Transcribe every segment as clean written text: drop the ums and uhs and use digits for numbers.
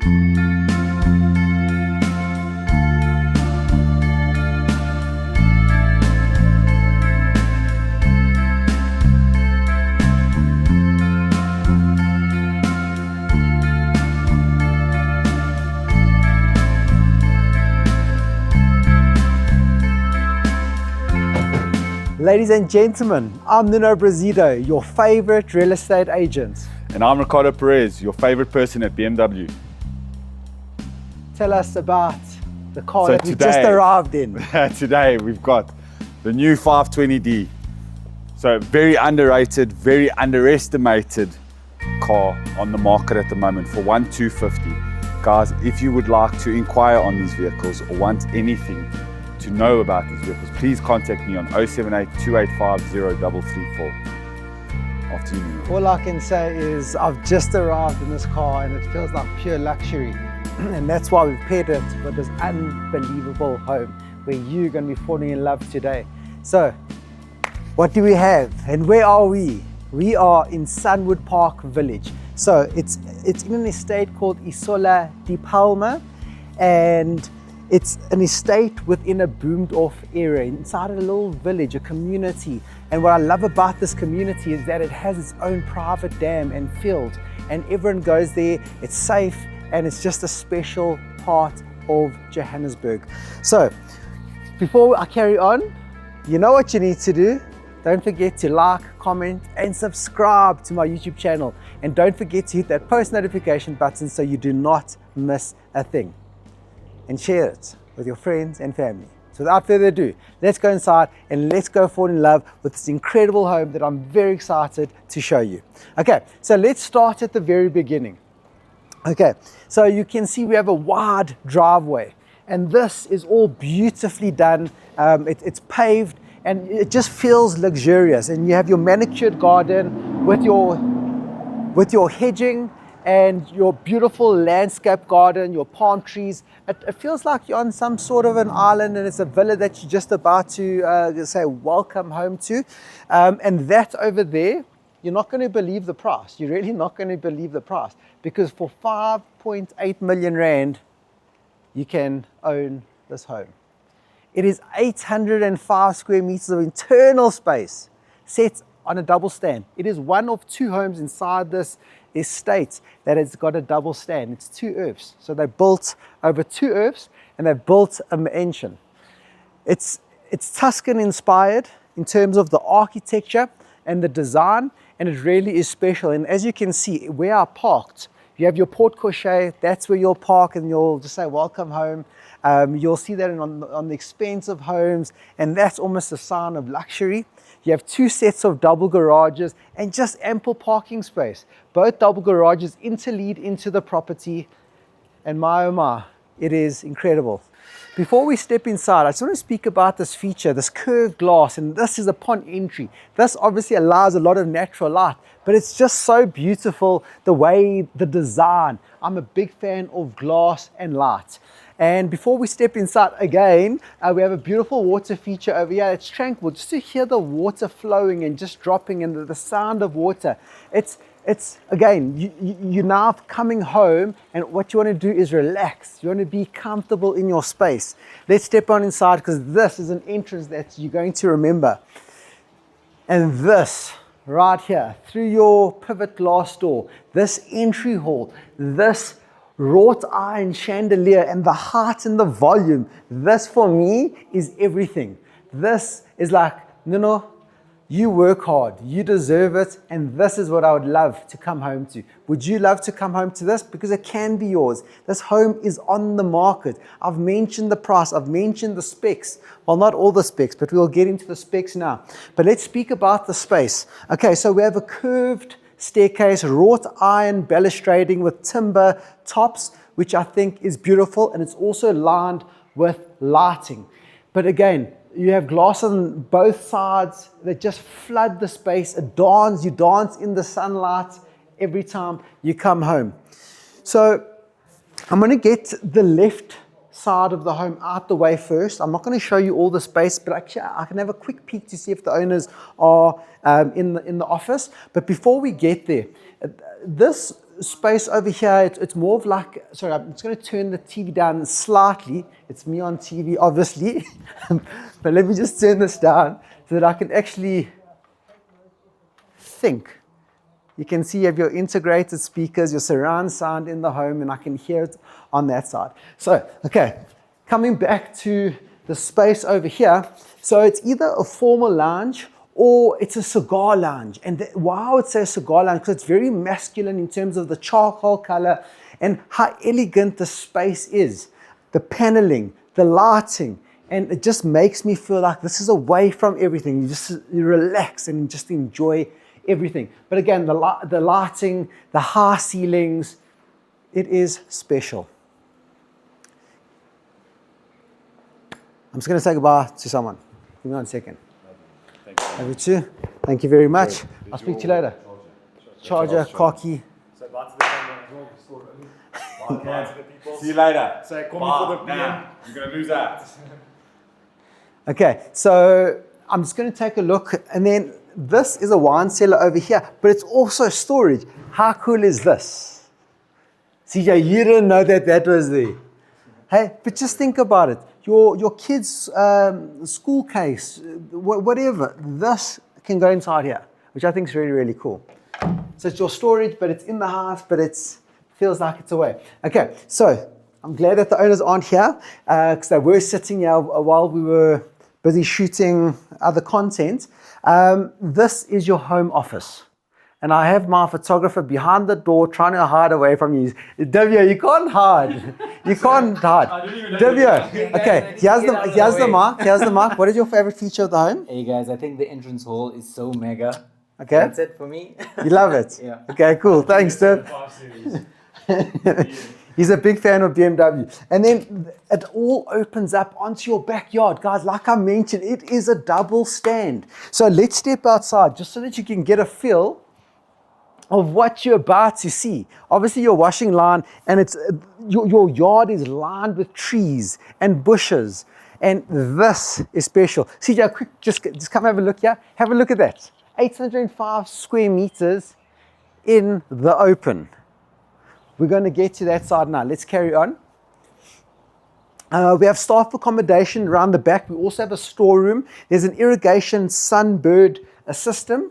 Ladies and gentlemen, I'm Nuno, your favorite real estate agent. And I'm Ricardo Perez, your favorite person at BMW. Tell us about the car that we today, just arrived in. Today we've got the new 520D. So very underrated, very underestimated car on the market at the moment for 1,250. Guys, if you would like to inquire on these vehicles or want anything to know about these vehicles, please contact me on 078 285 0334. After you, Nuno. All I can say is I've just arrived in this car and it feels like pure luxury. And that's why we've paired it with this unbelievable home where you're going to be falling in love today. So, what do we have and where are we? We are in Sunwood Park Village. So it's in an estate called Isola Di Palme, and it's an estate within a boomed off area, inside a little village, a community. And what I love about this community is that it has its own private dam and field, and everyone goes there, it's safe, and it's just a special part of Johannesburg. So, before I carry on, you know what you need to do. Don't forget to like, comment, and subscribe to my YouTube channel. And don't forget to hit that post notification button so you do not miss a thing. And share it with your friends and family. So without further ado, let's go inside and let's go fall in love with this incredible home that I'm very excited to show you. Okay, so let's start at the very beginning. Okay, so you can see we have a wide driveway, and this is all beautifully done. It's paved and it just feels luxurious, and you have your manicured garden with your hedging and your beautiful landscape garden, your palm trees. It feels like you're on some sort of an island, and it's a villa that you're just about to say welcome home to. And that over there, you're not going to believe the price. You're really not going to believe the price, because for 5.8 million rand, you can own this home. It is 805 square meters of internal space set on a double stand. It is one of two homes inside this estate that has got a double stand. It's 2 earths. So they built over 2 earths and they've built a mansion. It's Tuscan inspired in terms of the architecture and the design, and it really is special. And as you can see, where I parked, you have your porte cochere, that's where you'll park and you'll just say welcome home. You'll see that on the expensive homes, and that's almost a sign of luxury. You have 2 sets of double garages and just ample parking space. Both double garages interlead into the property, and my oh my, it is incredible. Before we step inside, I just want to speak about this feature, this curved glass, and this is upon entry. This obviously allows a lot of natural light, but it's just so beautiful, the way, the design. I'm a big fan of glass and light. And before we step inside again, we have a beautiful water feature over here. It's tranquil, just to hear the water flowing and just dropping and the sound of water. It's again, you're now coming home, and what you want to do is relax. You want to be comfortable in your space. Let's step on inside, because this is an entrance that you're going to remember. And this right here, through your pivot glass door, this entry hall, this wrought iron chandelier, and the height and the volume, this for me is everything. This is like, Nuno, you work hard, you deserve it, and this is what I would love to come home to. Would you love to come home to this? Because it can be yours. This home is on the market. I've mentioned the price, I've mentioned the specs. Well, not all the specs, but we'll get into the specs now. But let's speak about the space. Okay, so we have a curved staircase, wrought iron balustrading with timber tops, which I think is beautiful, and it's also lined with lighting. But again, you have glass on both sides that just flood the space. You dance in the sunlight every time you come home. So I'm going to get the left side of the home out the way first. I'm not going to show you all the space, but actually I can have a quick peek to see if the owners are in the office. But before we get there, this space over here, it's more of like, sorry, I'm just going to turn the TV down slightly. It's me on TV, obviously. But let me just turn this down so that I can actually think. You can see you have your integrated speakers, your surround sound in the home, and I can hear it on that side. So, okay, coming back to the space over here. So it's either a formal lounge or it's a cigar lounge. And why I would say cigar lounge, because it's very masculine in terms of the charcoal color and how elegant the space is, the paneling, the lighting, and it just makes me feel like this is away from everything. You relax and just enjoy everything. But again, the lighting, the high ceilings, it is special. I'm just going to say goodbye to someone. Give me 1 second. Over to you. Thank you very much. I'll speak to you later. Charger, car key. Say bye to the camera as well. Bye to the people. See you later. Say, call me for the PM. You're going to lose out. Okay, so I'm just going to take a look, and then this is a wine cellar over here, but it's also storage. How cool is this? CJ, you didn't know that was there. Hey, but just think about it. Your kids' school case, whatever, this can go inside here, which I think is really, really cool. So it's your storage, but it's in the house, but it feels like it's away. Okay, so I'm glad that the owners aren't here, because they were sitting here while we were busy shooting other content. This is your home office. And I have my photographer behind the door trying to hide away from you. Divya, you can't hide. You can't hide. Divya, okay, here's the mic. Here's the mic. What is your favorite feature of the home? Hey guys, I think the entrance hall is so mega. Okay. That's it for me. You love it? Yeah. Okay, cool. Thanks, Div. He's a big fan of BMW. And then it all opens up onto your backyard. Guys, like I mentioned, it is a double stand. So let's step outside just so that you can get a feel of what you're about to see. Obviously, your washing line, and it's your yard is lined with trees and bushes. And this is special. CJ, quick, just come have a look here. Have a look at that. 805 square meters in the open. We're going to get to that side now. Let's carry on. We have staff accommodation around the back. We also have a storeroom. There's an irrigation sunbird system.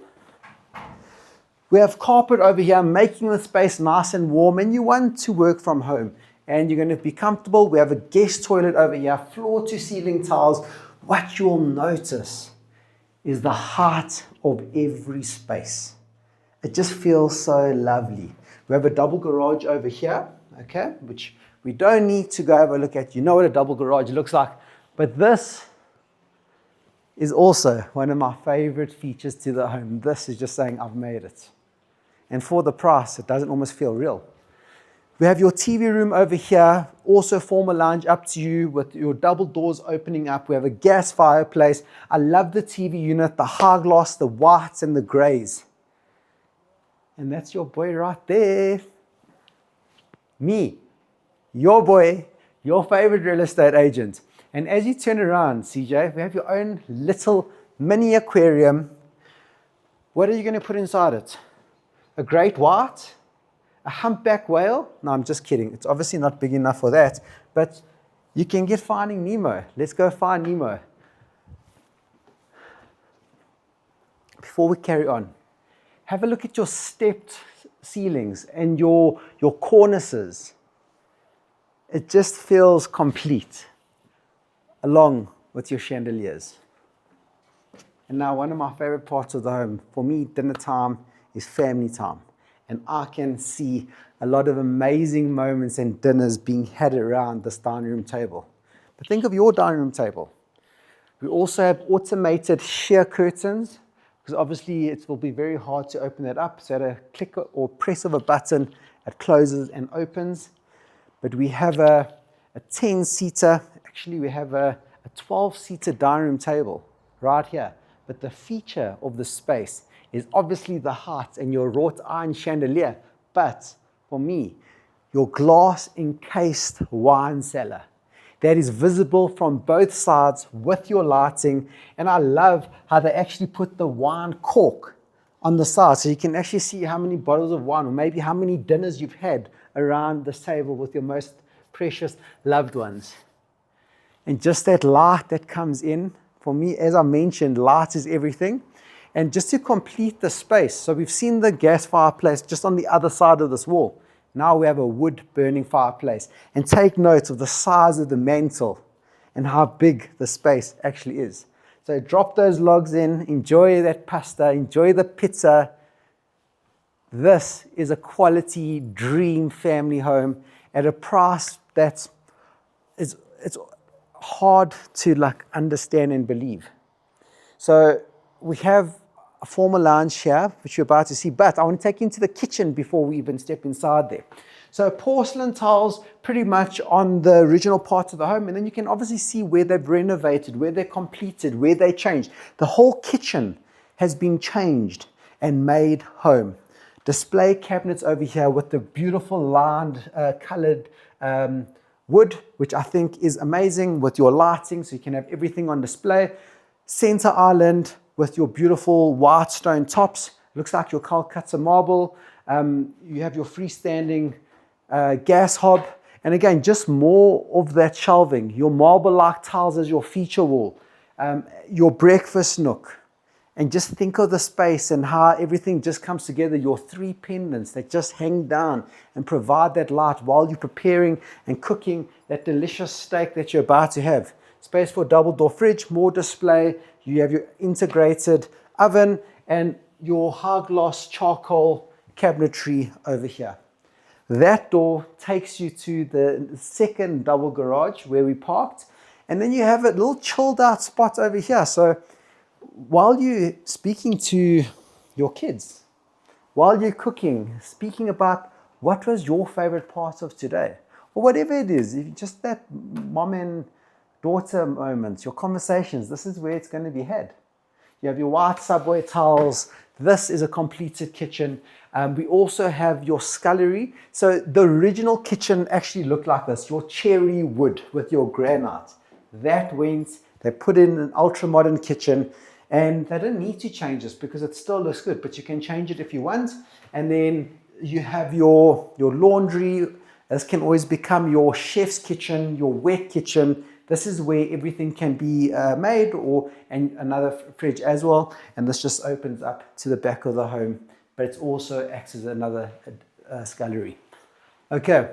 We have carpet over here, making the space nice and warm, and you want to work from home and you're going to be comfortable. We have a guest toilet over here, floor to ceiling tiles. What you'll notice is the height of every space. It just feels so lovely. We have a double garage over here, okay, which we don't need to go have a look at. You know what a double garage looks like. But this is also one of my favorite features to the home. This is just saying I've made it. And for the price, it doesn't almost feel real. We have your TV room over here, also formal lounge up to you with your double doors opening up. We have a gas fireplace. I love the TV unit, the high gloss, the whites and the grays. And that's your boy right there. Me, your boy, your favorite real estate agent. And as you turn around, CJ, we have your own little mini aquarium. What are you going to put inside it? A great white? A humpback whale? No, I'm just kidding. It's obviously not big enough for that. But you can get Finding Nemo. Let's go find Nemo. Before we carry on, have a look at your stepped ceilings and your cornices. It just feels complete, along with your chandeliers. And now one of my favorite parts of the home, for me, dinner time is family time. And I can see a lot of amazing moments and dinners being had around this dining room table. But think of your dining room table. We also have automated sheer curtains, because obviously it will be very hard to open that up. So at a click or press of a button, it closes and opens. But we have a 10-seater, actually we have a 12-seater dining room table right here. But the feature of the space is obviously the height and your wrought iron chandelier. But for me, your glass encased wine cellar that is visible from both sides with your lighting. And I love how they actually put the wine cork on the side, so you can actually see how many bottles of wine or maybe how many dinners you've had around this table with your most precious loved ones. And just that light that comes in, for me, as I mentioned, light is everything. And just to complete the space, so we've seen the gas fireplace just on the other side of this wall. Now we have a wood burning fireplace. And take note of the size of the mantle and how big the space actually is. So drop those logs in, enjoy that pasta, enjoy the pizza. This is a quality dream family home at a price that's it's hard to like understand and believe. So we have a formal lounge here, which you're about to see, but I want to take you into the kitchen before we even step inside there. So porcelain tiles pretty much on the original part of the home, and then you can obviously see where they've renovated, where they're completed, where they changed. The whole kitchen has been changed and made home. Display cabinets over here with the beautiful lined, colored wood, which I think is amazing with your lighting, so you can have everything on display. Center island with your beautiful white stone tops. Looks like your Calcutta marble. You have your freestanding gas hob, and again, just more of that shelving. Your marble-like tiles as your feature wall, your breakfast nook, and just think of the space and how everything just comes together. Your 3 pendants that just hang down and provide that light while you're preparing and cooking that delicious steak that you're about to have. Space for double-door fridge, more display. You have your integrated oven and your high-gloss charcoal cabinetry over here. That door takes you to the second double garage where we parked. And then you have a little chilled out spot over here. So while you're speaking to your kids, while you're cooking, speaking about what was your favorite part of today, or whatever it is, if just that mom and daughter moments, your conversations, this is where it's going to be had. You have your white subway tiles. This is a completed kitchen. We also have your scullery. So the original kitchen actually looked like this, your cherry wood with your granite. That went, they put in an ultra-modern kitchen, and they didn't need to change this because it still looks good, but you can change it if you want. And then you have your laundry. This can always become your chef's kitchen, your wet kitchen. This is where everything can be made, and another fridge as well. And this just opens up to the back of the home, but it also acts as another scullery. Okay,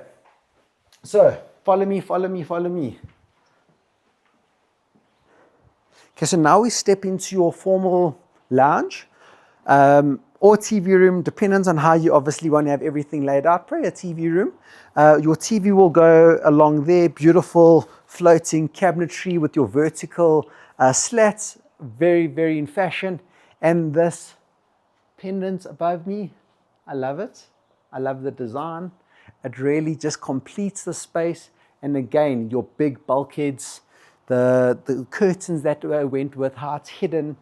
so follow me. Okay, so now we step into your formal lounge or TV room, depends on how you obviously want to have everything laid out. Probably a TV room. Your TV will go along there, beautiful floating cabinetry with your vertical slats, very, very in fashion. And this pendant above me, I love it. I love the design. It really just completes the space. And again, your big bulkheads, the curtains that went with, how it's hidden.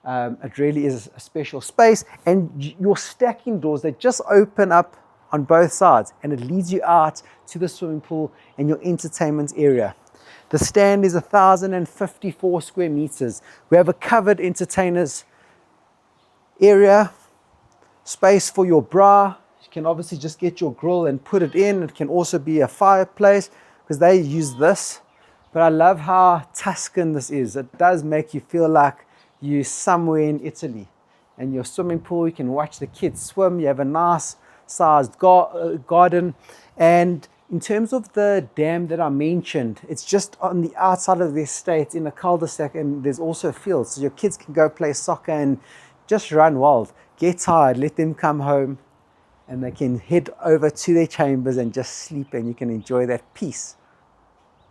It really is a special space. And your stacking doors, they just open up on both sides, and it leads you out to the swimming pool and your entertainment area. The stand is 1,054 square meters. We have a covered entertainers area, space for your bra. You can obviously just get your grill and put it in. It can also be a fireplace because they use this. But I love how Tuscan this is. It does make you feel like you're somewhere in Italy. And your swimming pool, you can watch the kids swim. You have a nice sized garden. And in terms of the dam that I mentioned, it's just on the outside of the estate in a cul-de-sac, and there's also a field. So your kids can go play soccer and just run wild. Get tired, let them come home, and they can head over to their chambers and just sleep, and you can enjoy that peace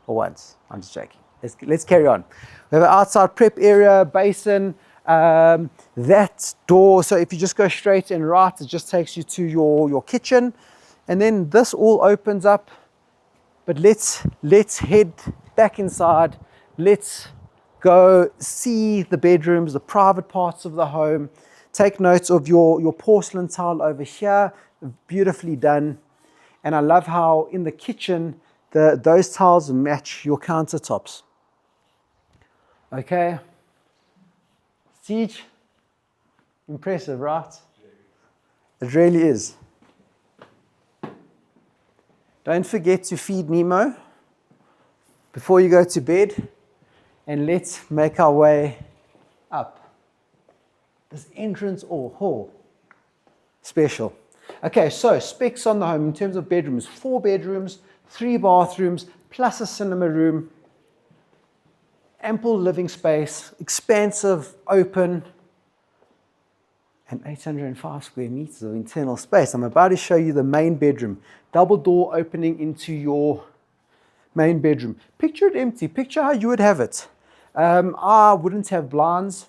for once. I'm just joking. Let's carry on. We have an outside prep area, basin, that door. So if you just go straight and right, it just takes you to your kitchen. And then this all opens up. But let's head back inside. Let's go see the bedrooms, the private parts of the home. Take notes of your porcelain tile over here, beautifully done. And I love how in the kitchen, those tiles match your countertops. Okay. Siege, Impressive, right? It really is. Don't forget to feed Nemo before you go to bed, and let's make our way up. This entrance or hall, special. Okay, so specs on the home in terms of bedrooms: 4 bedrooms, 3 bathrooms, plus a cinema room, ample living space, expansive, open, and 805 square meters of internal space. I'm about to show you the main bedroom. Double door opening into your main bedroom. Picture it empty. Picture how you would have it. I wouldn't have blinds.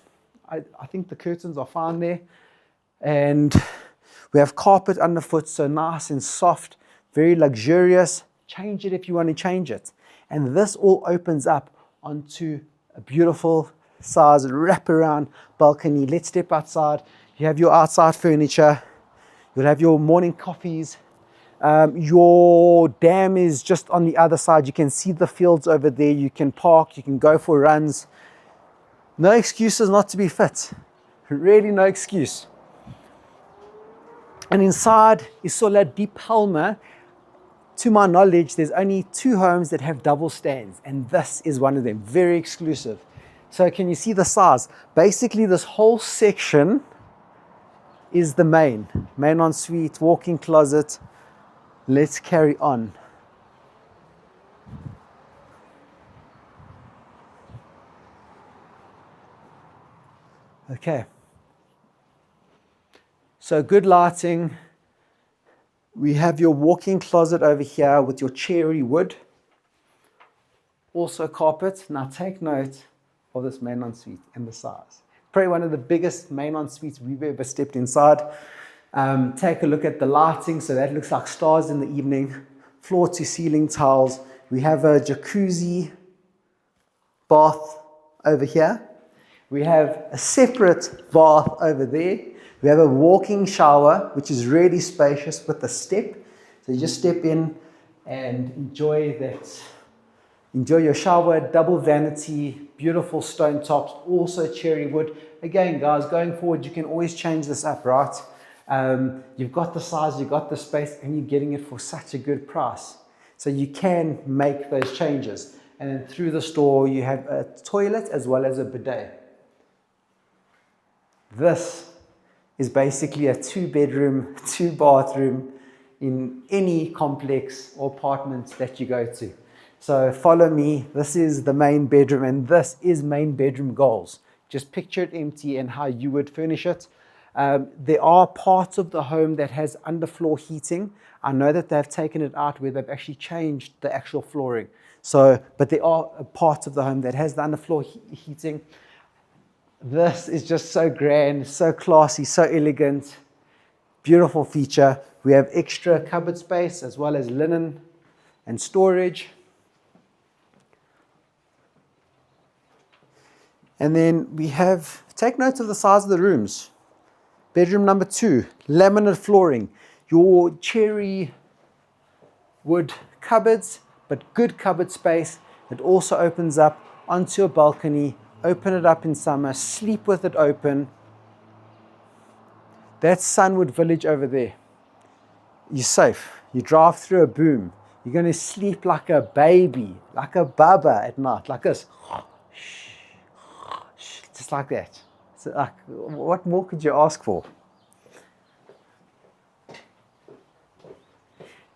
I think the curtains are fine there. And we have carpet underfoot, so nice and soft, very luxurious. Change it if you want to change it. And this all opens up onto a beautiful size wraparound balcony. Let's step outside. You have your outside furniture. You'll have your morning coffees. Your dam is just on the other side. You can see the fields over there. You can park. You can go for runs. No excuses not to be fit. Really no excuse. And inside Isola Di Palme, to my knowledge, there's only 2 homes that have double stands, and this is one of them. Very exclusive. So can you see the size? Basically, this whole section is the main ensuite, walk-in closet. Let's carry on. Okay. So good lighting. We have your walk-in closet over here with your cherry wood. Also carpet. Now take note of this main ensuite and the size. Probably one of the biggest main ensuites we've ever stepped inside. Take a look at the lighting. So that looks like stars in the evening. Floor to ceiling tiles. We have a jacuzzi bath over here. We have a separate bath over there. We have a walk-in shower, which is really spacious with a step. So you just step in and enjoy that. Enjoy your shower, double vanity, beautiful stone tops, also cherry wood. Again, guys, going forward, you can always change this up, right? You've got the size, you've got the space, and you're getting it for such a good price. So you can make those changes. And then through the store, you have a toilet as well as a bidet. This is basically a 2-bedroom, 2-bathroom in any complex or apartment that you go to. So follow me. This is the main bedroom, and this is main bedroom goals. Just picture it empty and how you would furnish it. There are parts of the home that has underfloor heating. I know that they've taken it out where they've actually changed the actual flooring. So, but there are parts of the home that has the underfloor heating. This is just so grand, so classy, so elegant. Beautiful feature. We have extra cupboard space as well as linen and storage. And then we have, take note of the size of the rooms. Bedroom number 2, laminate flooring. Your cherry wood cupboards, but good cupboard space. It also opens up onto a balcony. Open it up in summer, sleep with it open. That's Sunwood Village over there. You're safe. You drive through a boom. You're going to sleep like a baby, like a baba at night, like this. Just like that. So like, what more could you ask for?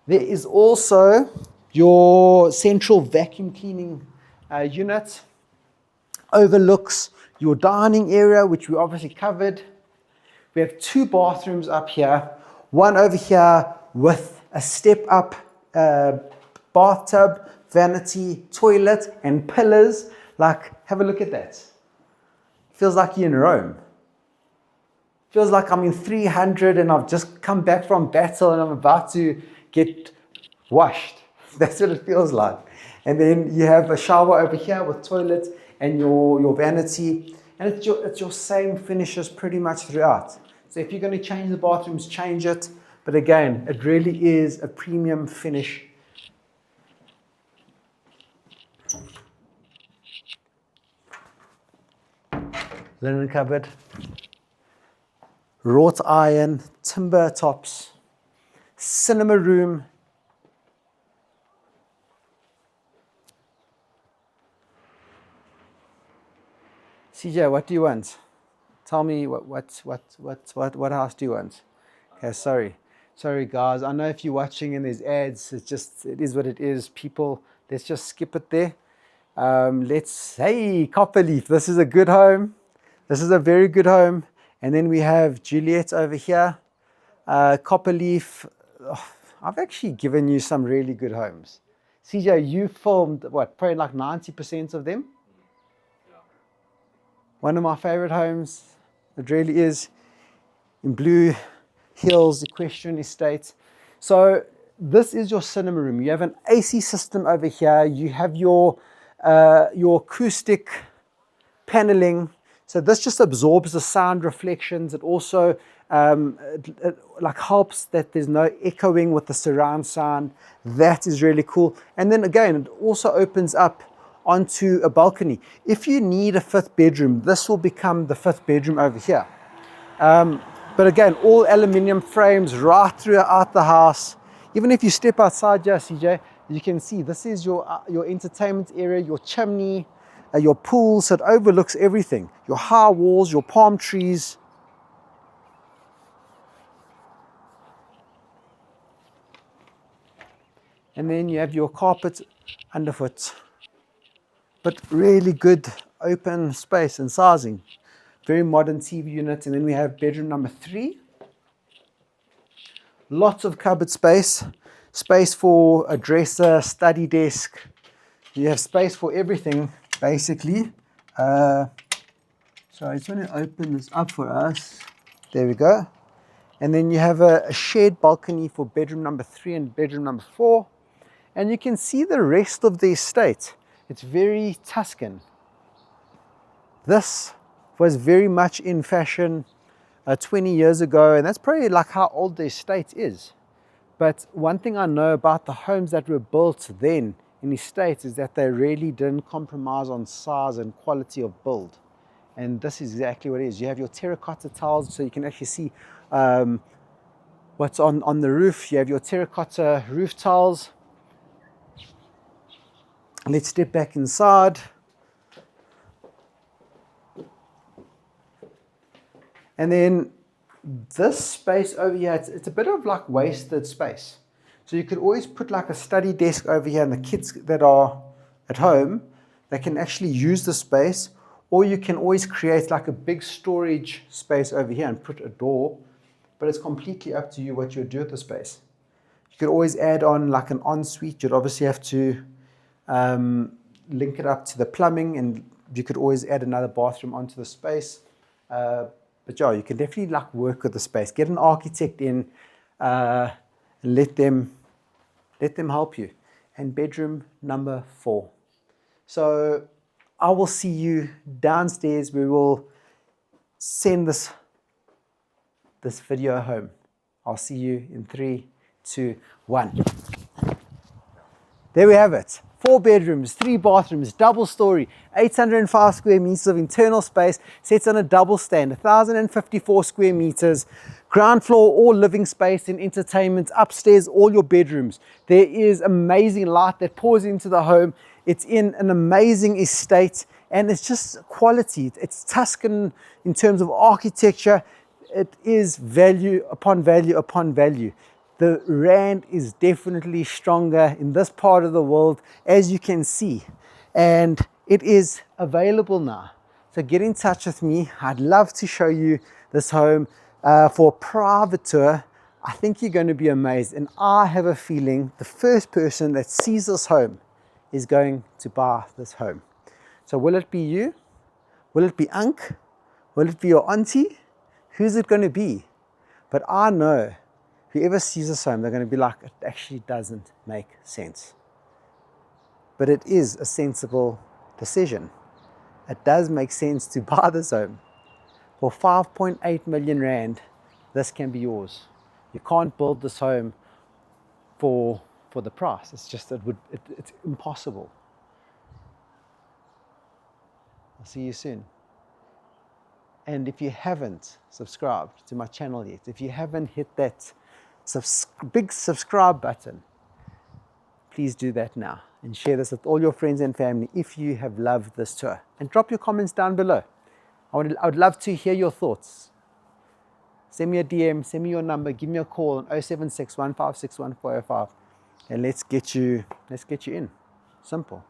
There is also your central vacuum cleaning unit. Overlooks your dining area, which we obviously covered. We have 2 bathrooms up here. One over here with a step-up bathtub, vanity, toilet, and pillars. Like, have a look at that. Feels like you're in Rome. Feels like I'm in 300 and I've just come back from battle and I'm about to get washed. That's what it feels like. And then you have a shower over here with toilet and your vanity. And it's your same finishes pretty much throughout. So if you're going to change the bathrooms, change it. But again, it really is a premium finish. Linen cupboard. wrought iron, timber tops, cinema room. CJ, what do you want? Tell me what house do you want? Okay, sorry guys. I know if you're watching and there's ads, it is what it is. People, let's just skip it there. Hey, Copperleaf, this is a good home. This is a very good home. And then we have Juliet over here. Copperleaf, I've actually given you some really good homes. CJ, you filmed what, probably like 90% of them? One of my favorite homes, it really is, in Blue Hills Equestrian Estate. So this is your cinema room. You have an AC system over here. You have your acoustic paneling. So this just absorbs the sound reflections. It also like helps that there's no echoing with the surround sound. That is really cool. And then again, it also opens up onto a balcony. If you need a fifth bedroom, this will become the fifth bedroom over here. But again, all aluminium frames right throughout the house. Even if you step outside here, CJ, you can see this is your entertainment area, your chimney, your pool, so it overlooks everything. Your high walls, your palm trees. And then you have your carpet underfoot. But really good open space and sizing. Very modern TV unit. And then we have bedroom number 3. Lots of cupboard space. Space for a dresser, study desk. You have space for everything, basically. So I just want to open this up for us. There we go. And then you have a shared balcony for bedroom number 3 and bedroom number 4. And you can see the rest of the estate. It's very Tuscan. This was very much in fashion 20 years ago, and that's probably like how old the estate is. But one thing I know about the homes that were built then in estates is that they really didn't compromise on size and quality of build. And this is exactly what it is. You have your terracotta tiles, so you can actually see what's on the roof. You have your terracotta roof tiles. Let's step back inside. And then this space over here, it's a bit of like wasted space. So you could always put like a study desk over here, and the kids that are at home, they can actually use the space, or you can always create like a big storage space over here and put a door, but it's completely up to you what you do with the space. You could always add on like an ensuite. You'd obviously have to link it up to the plumbing, and you could always add another bathroom onto the space. But yeah, you can definitely like work with the space. Get an architect in, and let them help you. And bedroom number 4. So I will see you downstairs. We will send this video home. I'll see you in 3, 2, 1. There we have it. 4 bedrooms, 3 bathrooms, double story, 805 square meters of internal space, sits on a double stand, 1,054 square meters, ground floor, all living space and entertainment, upstairs, all your bedrooms. There is amazing light that pours into the home. It's in an amazing estate, and it's just quality. It's Tuscan in terms of architecture. It is value upon value upon value. The rand is definitely stronger in this part of the world, as you can see, and it is available now. So get in touch with me. I'd love to show you this home for a private tour. I think you're going to be amazed, and I have a feeling the first person that sees this home is going to buy this home. So will it be you? Will it be Unc? Will it be your auntie? Who's it going to be? But I know whoever sees this home, they're going to be like, it actually doesn't make sense. But it is a sensible decision. It does make sense to buy this home. For 5.8 million rand, this can be yours. You can't build this home for the price. It's just, it's impossible. I'll see you soon. And if you haven't subscribed to my channel yet, if you haven't hit that big subscribe button, please do that now and share this with all your friends and family if you have loved this tour. And drop your comments down below. I would love to hear your thoughts. Send me a DM, send me your number, give me a call on 076 156 1405, and let's get you in. Simple.